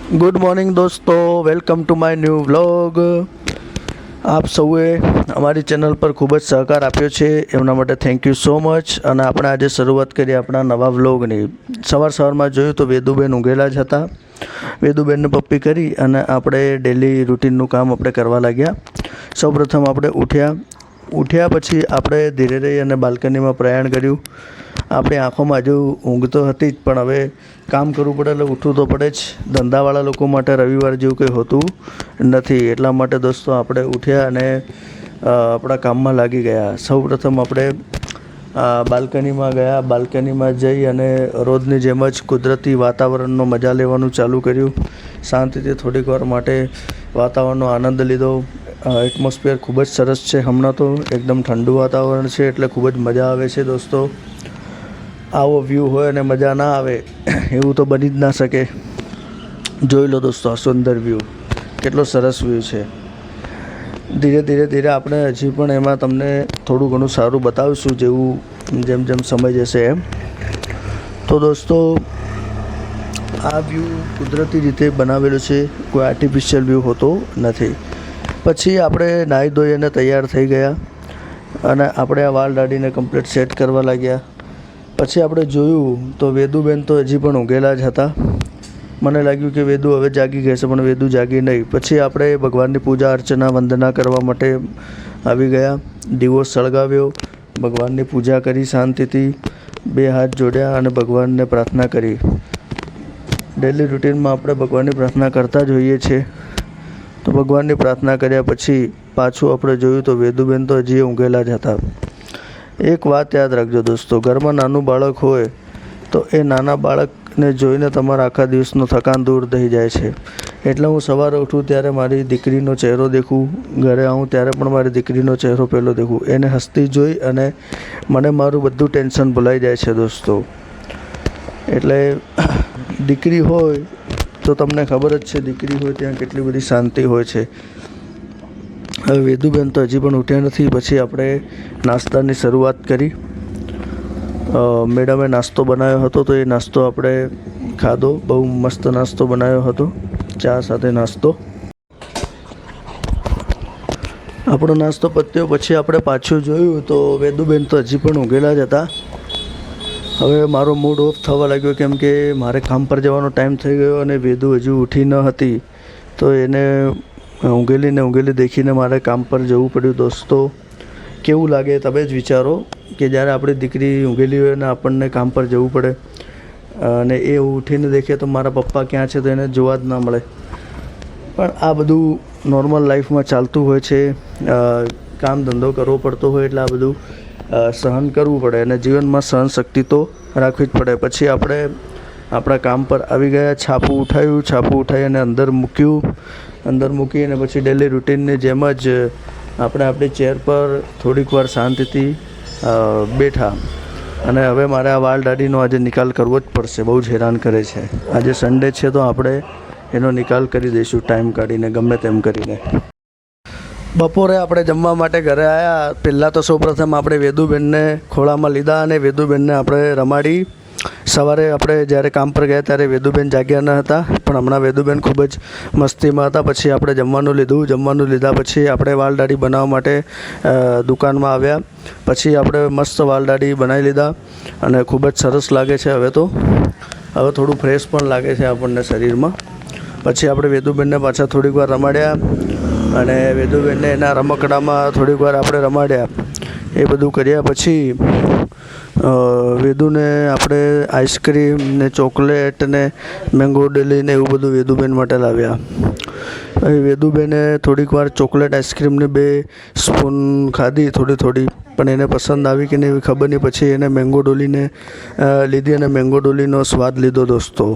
Good morning દોસ્તો, welcome to my new vlog. આપ સૌએ અમારી ચેનલ પર ખૂબ જ સહકાર આપ્યો છે, એમના માટે થેન્ક યુ સો મચ. અને આપણે આજે શરૂઆત કરી આપણા નવા વ્લોગની. સવારમાં જોયું તો વેદુબેન ઊંઘેલા જ હતા. વેદુબેનને પપ્પી કરી અને આપણે ડેલી રૂટીનનું કામ આપણે કરવા લાગ્યા. સૌપ્રથમ આપણે ઉઠ્યા પછી આપણે ધીરે રહી અને બાલ્કનીમાં પ્રયાણ કર્યું. આપણી આંખોમાં હજુ ઊંઘ તો હતી જ, પણ હવે કામ કરવું પડે એટલે ઉઠવું તો પડે જ. ધંધાવાળા લોકો માટે રવિવાર જેવું કંઈ હોતું નથી, એટલા માટે દોસ્તો આપણે ઉઠ્યા અને આપણા કામમાં લાગી ગયા. સૌપ્રથમ આપણે બાલ્કનીમાં ગયા. બાલ્કનીમાં જઈ અને રોજની જેમ જ કુદરતી વાતાવરણનો મજા લેવાનું ચાલુ કર્યું. શાંતિથી થોડીક વાર માટે વાતાવરણનો આનંદ લીધો. એટમોસ્ફિયર ખૂબ જ સરસ છે. હમણાં તો એકદમ ઠંડુ વાતાવરણ છે, એટલે ખૂબ જ મજા આવે છે દોસ્તો. આવો વ્યૂ હોય અને મજા ના આવે એવું તો બની જ ના શકે. જોઈ લો દોસ્તો, આ સુંદર વ્યૂ, કેટલો સરસ વ્યૂ છે. ધીરે આપણે હજી પણ એમાં તમને થોડું ઘણું સારું બતાવીશું, જેમ સમય જશે એમ. તો દોસ્તો, આ વ્યૂ કુદરતી રીતે બનાવેલો છે, કોઈ આર્ટિફિશિયલ વ્યૂ હોતો નથી. પછી આપણે નાહી ધોઈ અને તૈયાર થઈ ગયા અને આપણે આ વાળ દાઢીને કમ્પ્લીટ સેટ કરવા લાગ્યા. પછી આપણે જોયું તો વેદુબેન તો હજી પણ ઊંઘેલા જ હતા. મને લાગ્યું કે વેદુ હવે જાગી ગયા છે, પણ વેદુ જાગી નહીં. પછી આપણે ભગવાનની પૂજા અર્ચના વંદના કરવા માટે આવી ગયા. દીવો સળગાવ્યો, ભગવાનની પૂજા કરી, શાંતિથી 2 હાથ જોડ્યા અને ભગવાનને પ્રાર્થના કરી. ડેલી રૂટીનમાં આપણે ભગવાનની પ્રાર્થના કરતા જ હોઈએ છીએ. તો ભગવાનની પ્રાર્થના કર્યા પછી પાછું આપણે જોયું તો વેદુબેન તો હજી ઊંઘેલા જ હતા. એક વાત યાદ રાખજો દોસ્તો, ઘરમાં નાનું બાળક હોય તો એ નાના બાળકને જોઈને તમારા આખા દિવસનો થકાન દૂર થઈ જાય છે. એટલે હું સવારે ઉઠું ત્યારે મારી દીકરીનો ચહેરો દેખું, ઘરે આવું ત્યારે પણ મારી દીકરીનો ચહેરો પહેલો દેખું. એને હસતી જોઈ અને મને મારું બધું ટેન્શન ભૂલાઈ જાય છે દોસ્તો. એટલે દીકરી હોય તો તમને ખબર જ છે, દીકરી હોય ત્યાં કેટલી બધી શાંતિ હોય છે. હવે વેદુબેન તો હજી પણ ઉઠ્યા નથી. પછી આપણે નાસ્તાની શરૂઆત કરી. મેડમે નાસ્તો બનાવ્યો હતો, તો એ નાસ્તો આપણે ખાધો. બહુ મસ્ત નાસ્તો બનાવ્યો હતો, ચા સાથે નાસ્તો. આપણો નાસ્તો પત્યો પછી આપણે પાછું જોયું તો વેદુબેન તો હજી પણ ઊંઘેલા જ હતા. હવે મારો મૂડ ઓફ થવા લાગ્યો, કેમ કે મારે કામ પર જવાનો ટાઈમ થઈ ગયો અને વેદુ હજુ ઉઠી ન હતી. તો એને ઊંઘેલી દેખીને મારે કામ પર જવું પડ્યું. દોસ્તો, કેવું લાગે તમે જ વિચારો કે જ્યારે આપણી દીકરી ઊંઘેલી હોય અને આપણને કામ પર જવું પડે અને એ ઉઠીને દેખે તો મારા પપ્પા ક્યાં છે, તો એને જોવા જ ના મળે. પણ આ બધું નોર્મલ લાઈફમાં ચાલતું હોય છે. કામ ધંધો કરવો પડતો હોય એટલે આ બધું સહન કરવું પડે અને જીવનમાં સહન શક્તિ તો રાખવી જ પડે. પછી આપણે આપણા કામ પર આવી ગયા. છાપું ઉઠાવી અને અંદર મૂકી અને પછી ડેલી રૂટીનની જેમ જ આપણે આપણી ચેર પર થોડીક વાર શાંતિથી બેઠા. અને હવે મારે આ વાળ દાઢીનો આજે નિકાલ કરવો જ પડશે, બહુ જ હેરાન કરે છે. આજે સન્ડે છે તો આપણે એનો નિકાલ કરી દઈશું ટાઈમ કાઢીને, ગમે તેમ કરીને. બપોરે આપણે જમવા માટે ઘરે આવ્યા. પહેલાં તો સૌપ્રથમ આપણે વેદુબેનને ખોળામાં લીધા અને વેદુબેનને આપણે રમાડી. સવારે આપણે જ્યારે કામ પર ગયા ત્યારે વેદુબેન જાગ્યા ન હતા, પણ હમણાં વેદુબેન ખૂબ જ મસ્તીમાં હતા. પછી આપણે જમવાનું લીધા પછી આપણે વાળ દાઢી બનાવવા માટે દુકાનમાં આવ્યા. પછી આપણે મસ્ત વાળ દાઢી બનાવી લીધા અને ખૂબ જ સરસ લાગે છે. હવે થોડું ફ્રેશ પણ લાગે છે આપણને શરીરમાં. પછી આપણે વેદુબેનને પાછા થોડીક વાર રમાડ્યા અને વેદુબેનને એના રમકડામાં થોડીક વાર આપણે રમાડ્યા. એ બધું કર્યા પછી વેદુને આપણે આઈસ્ક્રીમ ને ચોકલેટ ને મેંગો ડેલી ને એવું બધું વેદુબેન માટે લાવ્યા. વેદુબેને થોડીક વાર ચોકલેટ આઈસ્ક્રીમની 2 સ્પૂન ખાધી, થોડી, પણ એને પસંદ આવી કે નહીં એવી ખબર નહીં. પછી એને મેંગો ડોલીને લીધી અને મેંગો ડોલીનો સ્વાદ લીધો દોસ્તો.